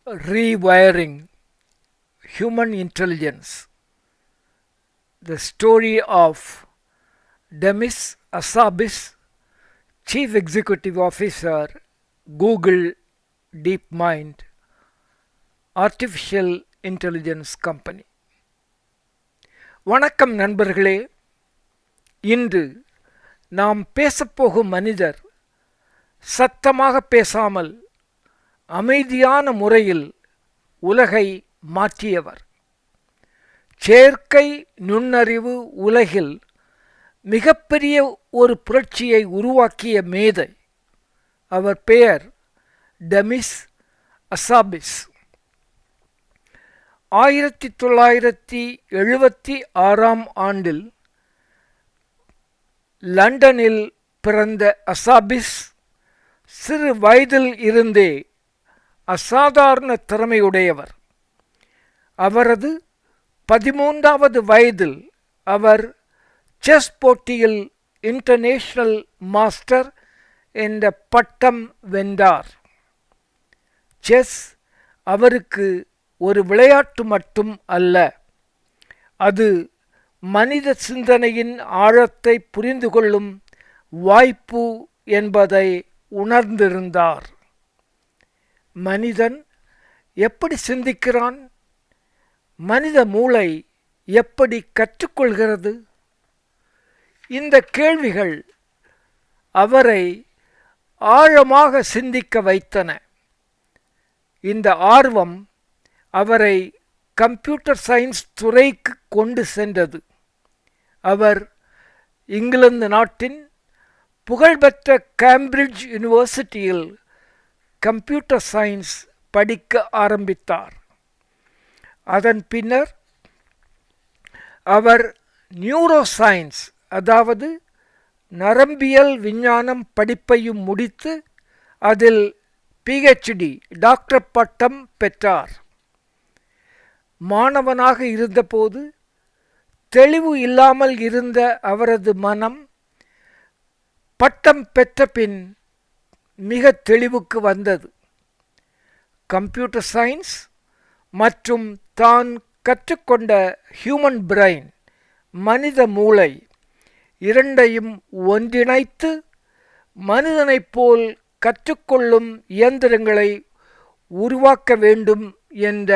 Rewiring Human Intelligence. The story of Demis Hassabis, Chief Executive Officer, Google DeepMind, Artificial Intelligence Company. வணக்கம் நண்பர்களே. இன்று நாம் பேசப்போகும் மனிதர் சத்தமாக பேசாமல் அமைதியான முறையில் உலகை மாற்றியவர். செயற்கை நுண்ணறிவு உலகில் மிகப்பெரிய ஒரு புரட்சியை உருவாக்கிய மேதை. அவர் பெயர் டெமிஸ் ஹசாபிஸ். 1976 ஆண்டில் லண்டனில் பிறந்த ஹசாபிஸ் சிறு வயதில் இருந்தே அசாதாரண திறமையுடையவர். அவரது 13வது வயதில் அவர் செஸ் போட்டியில் இன்டர்நேஷனல் மாஸ்டர் என்ற பட்டம் வென்றார். செஸ் அவருக்கு ஒரு விளையாட்டு மட்டும் அல்ல, அது மனித சிந்தனையின் ஆழத்தை புரிந்து கொள்ளும் வாய்ப்பு என்பதை உணர்ந்திருந்தார். மனிதன் எப்படி சிந்திக்கிறான்? மனித மூளை எப்படி கற்றுக்கொள்கிறது? இந்த கேள்விகள் அவரை ஆழமாக சிந்திக்க வைத்தன. இந்த ஆர்வம் அவரை கம்ப்யூட்டர் சயின்ஸ் துறைக்கு கொண்டு சென்றது. அவர் இங்கிலாந்து நாட்டின் புகழ்பெற்ற கேம்பிரிட்ஜ் யூனிவர்சிட்டியில் கம்ப்யூட்டர் சயின்ஸ் படிக்க ஆரம்பித்தார். அதன் பின்னர் அவர் நியூரோ சயின்ஸ், அதாவது நரம்பியல் விஞ்ஞானம் படிப்பையும் முடித்து அதில் PhD டாக்டர் பட்டம் பெற்றார். மாணவனாக இருந்தபோது தெளிவு இல்லாமல் இருந்த அவரது மனம் பட்டம் பெற்ற பின் மிக தெளிவுக்கு வந்தது. கம்ப்யூட்டர் சயின்ஸ் மற்றும் தான் கற்றுக்கொண்ட ஹியூமன் பிரெயின், மனித மூளை இரண்டையும் ஒன்றிணைத்து மனிதனைப் போல் கற்றுக்கொள்ளும் இயந்திரங்களை உருவாக்க வேண்டும் என்ற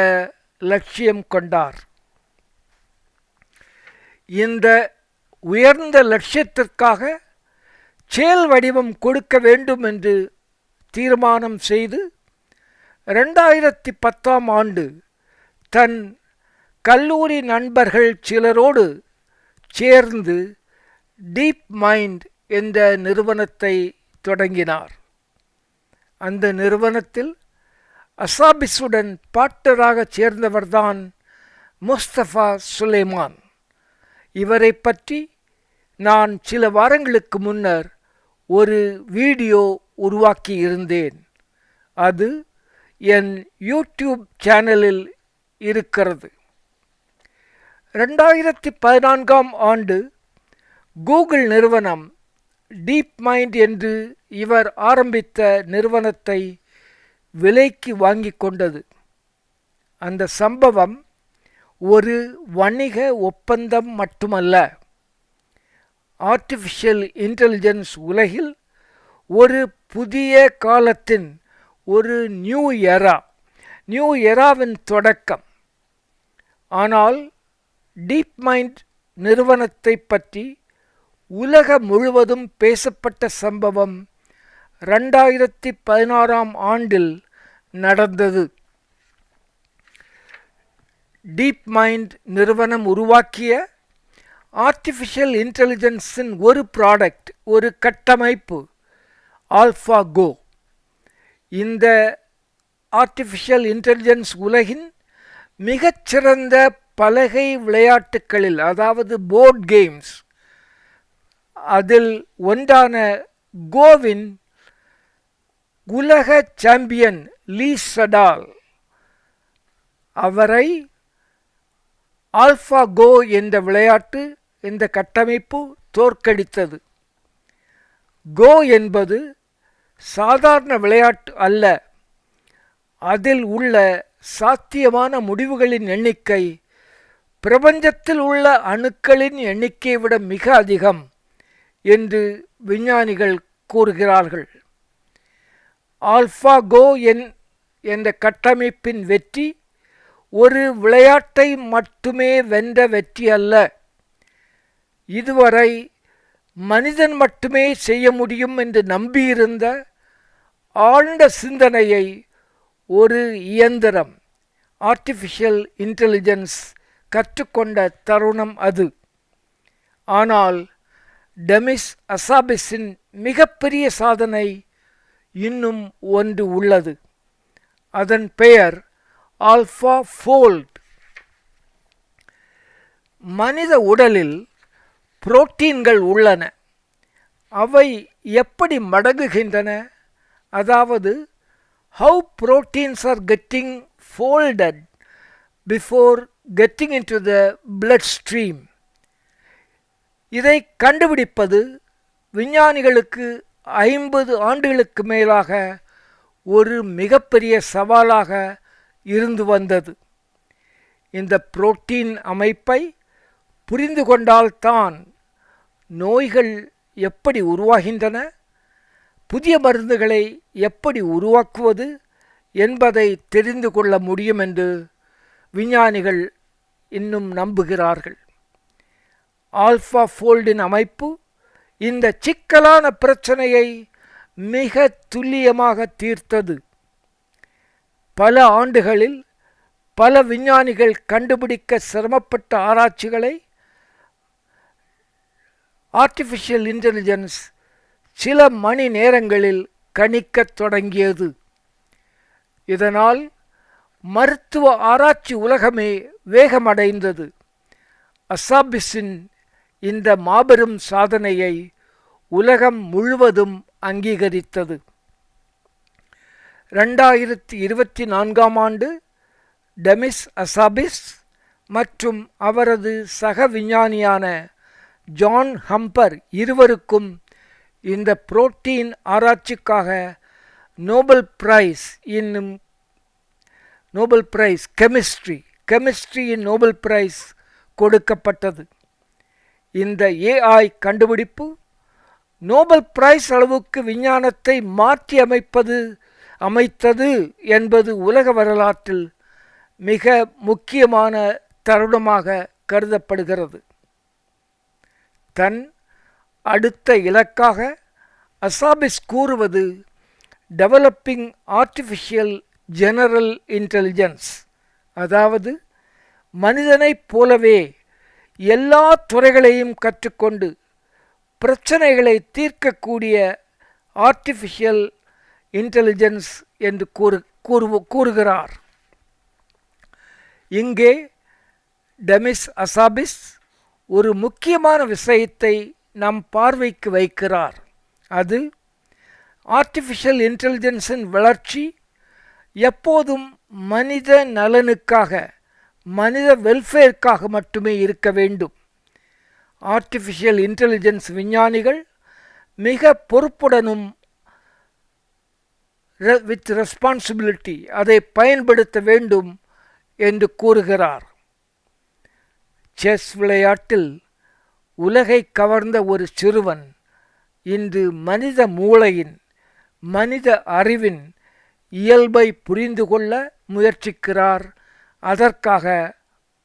லட்சியம் கொண்டார். இந்த உயர்ந்த லட்சியத்திற்காக செயல் வடிவம் கொடுக்க வேண்டும் என்று தீர்மானம் செய்து 2010 ஆண்டு தன் கல்லூரி நண்பர்கள் சிலரோடு சேர்ந்து DeepMind என்ற நிறுவனத்தை தொடங்கினார். அந்த நிறுவனத்தில் ஹசாபிஸுடன் பார்ட்னராக சேர்ந்தவர்தான் முஸ்தபா சுலைமான். இவரை பற்றி நான் சில வாரங்களுக்கு முன்னர் ஒரு வீடியோ உருவாக்கி இருந்தேன். அது என் யூடியூப் சேனலில் இருக்கிறது. 2014 ஆண்டு கூகுள் நிறுவனம் DeepMind என்று இவர் ஆரம்பித்த நிறுவனத்தை விலைக்கு வாங்கி கொண்டது. அந்த சம்பவம் ஒரு வணிக ஒப்பந்தம் மட்டுமல்ல, ஆர்டிஃபிஷியல் இன்டெலிஜென்ஸ் உலகில் ஒரு புதிய காலத்தின் ஒரு நியூ எராவின் தொடக்கம். ஆனால் DeepMind நிறுவனத்தை பற்றி உலகம் முழுவதும் பேசப்பட்ட சம்பவம் 2016 ஆண்டில் நடந்தது. DeepMind நிறுவனம் உருவாக்கிய ஆர்டிஃபிஷியல் இன்டெலிஜென்ஸின் ஒரு ப்ராடக்ட், ஒரு கட்டமைப்பு, AlphaGo. இந்த ஆர்டிஃபிஷியல் இன்டெலிஜென்ஸ் உலகின் மிகச்சிறந்த பலகை விளையாட்டுகளில், அதாவது போர்ட் கேம்ஸ், அதில் ஒன்றான கோவின் உலக சாம்பியன் லீ சடால் அவரை AlphaGo என்ற விளையாட்டு, இந்த கட்டமைப்பு தோற்கடித்தது. கோ என்பது சாதாரண விளையாட்டு அல்ல, அதில் உள்ள சாத்தியமான முடிவுகளின் எண்ணிக்கை பிரபஞ்சத்தில் உள்ள அணுக்களின் எண்ணிக்கையை விட மிக அதிகம் என்று விஞ்ஞானிகள் கூறுகிறார்கள். ஆல்ஃபாகோ என்ற கட்டமைப்பின் வெற்றி ஒரு விளையாட்டை மட்டுமே வென்ற வெற்றி அல்ல. இதுவரை மனிதன் மட்டுமே செய்ய முடியும் என்று நம்பியிருந்த ஆழ்ந்த சிந்தனையை ஒரு இயந்திரம், ஆர்டிஃபிஷியல் இன்டெலிஜென்ஸ் கற்றுக்கொண்ட தருணம் அது. ஆனால் டெமிஸ் அசாபிஸின் மிகப்பெரிய சாதனை இன்னும் ஒன்று உள்ளது. அதன் பெயர் ஆல்ஃபாஃபோல்ட். மனித உடலில் புரோட்டீன்கள் உள்ளன. அவை எப்படி மடங்குகின்றன? அதாவது how proteins are getting folded before getting into the bloodstream. இதை கண்டுபிடிப்பது விஞ்ஞானிகளுக்கு 50 ஆண்டுகளுக்கு மேலாக ஒரு மிகப்பெரிய சவாலாக இருந்து வந்தது. இந்த புரோட்டீன் அமைப்பை புரிந்து கொண்டால்தான் நோய்கள் எப்படி உருவாகின்றன, புதிய மருந்துகளை எப்படி உருவாக்குவது என்பதை தெரிந்து கொள்ள முடியும் என்று விஞ்ஞானிகள் இன்னும் நம்புகிறார்கள். ஆல்ஃபாஃபோல்டின் அமைப்பு இந்த சிக்கலான பிரச்சனையை மிக துல்லியமாக தீர்த்தது. பல ஆண்டுகளில் பல விஞ்ஞானிகள் கண்டுபிடிக்க சிரமப்பட்ட ஆராய்ச்சிகளை ஆர்டிஃபிஷியல் இன்டெலிஜென்ஸ் சில மணி நேரங்களில் கணிக்கத் தொடங்கியது. இதனால் மருத்துவ ஆராய்ச்சி உலகமே வேகமடைந்தது. அசாபிஸின் இந்த மாபெரும் சாதனையை உலகம் முழுவதும் அங்கீகரித்தது. 2024 ஆண்டு டெமிஸ் அசாபிஸ் மற்றும் அவரது சக விஞ்ஞானியான ஜான் ஹம்பர் இருவருக்கும் இந்த புரோட்டீன் ஆராய்ச்சிக்காக நோபல் பிரைஸ் கெமிஸ்ட்ரியின் நோபல் பிரைஸ் கொடுக்கப்பட்டது. இந்த ஏஐ கண்டுபிடிப்பு நோபல் பிரைஸ் அளவுக்கு விஞ்ஞானத்தை மாற்றி அமைத்தது என்பது உலக வரலாற்றில் மிக முக்கியமான தருணமாக கருதப்படுகிறது. தன் அடுத்த இலக்காக அசாபிஸ் கூறுவது டெவலப்பிங் ஆர்டிஃபிஷியல் ஜெனரல் இன்டெலிஜென்ஸ், அதாவது மனிதனைப் போலவே எல்லா துறைகளையும் கற்றுக்கொண்டு பிரச்சனைகளை தீர்க்கக்கூடிய ஆர்டிஃபிஷியல் இன்டெலிஜென்ஸ் என்று கூறுகிறார். இங்கே டெமிஸ் அசாபிஸ் ஒரு முக்கியமான விஷயத்தை நம் பார்வைக்கு வைக்கிறார். அது ஆர்டிஃபிஷியல் இன்டெலிஜென்ஸின் வளர்ச்சி எப்போதும் மனித நலனுக்காக, மனித வெல்ஃபேருக்காக மட்டுமே இருக்க வேண்டும். ஆர்டிஃபிஷியல் இன்டெலிஜென்ஸ் விஞ்ஞானிகள் மிக பொறுப்புடனும் வித் ரெஸ்பான்சிபிலிட்டி அதை பயன்படுத்த வேண்டும் என்று கூறுகிறார். செஸ் விளையாட்டில் உலகை கவர்ந்த ஒரு சிறுவன் இன்று மனித மூளையின், மனித அறிவின் இயல்பை புரிந்து கொள்ள முயற்சிக்கிறார். அதற்காக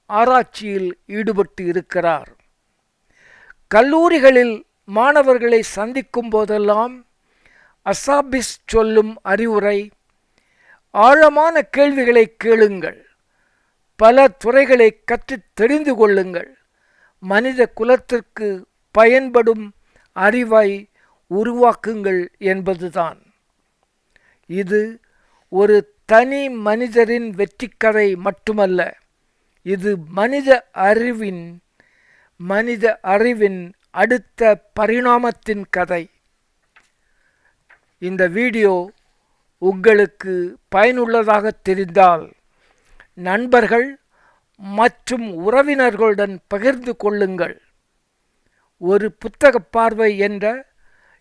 ஆராய்ச்சியில் ஈடுபட்டு இருக்கிறார். கல்லூரிகளில் மாணவர்களை சந்திக்கும் போதெல்லாம் அசாபிஸ் சொல்லும் அறிவுரை, ஆழமான கேள்விகளை கேளுங்கள், பல துறைகளை கற்று தெரிந்து கொள்ளுங்கள், மனித குலத்திற்கு பயன்படும் அறிவை உருவாக்குங்கள் என்பதுதான். இது ஒரு தனி மனிதரின் வெற்றிக்கதை மட்டுமல்ல, இது மனித அறிவின் அடுத்த பரிணாமத்தின் கதை. இந்த வீடியோ உங்களுக்கு பயனுள்ளதாக தெரிந்தால் நண்பர்கள் மற்றும் உறவினர்களுடன் பகிர்ந்து கொள்ளுங்கள். ஒரு புத்தக பார்வை என்ற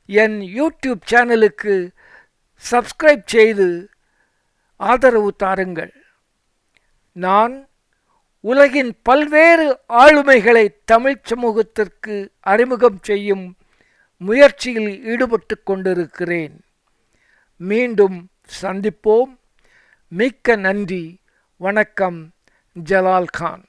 என் யூடியூப் சேனலுக்கு சப்ஸ்கிரைப் செய்து ஆதரவு தாருங்கள். நான் உலகின் பல்வேறு ஆளுமைகளை தமிழ் சமூகத்திற்கு அறிமுகம் செய்யும் முயற்சியில் ஈடுபட்டு கொண்டிருக்கிறேன். மீண்டும் சந்திப்போம். மிக்க நன்றி. வணக்கம். ஜலால் கான்.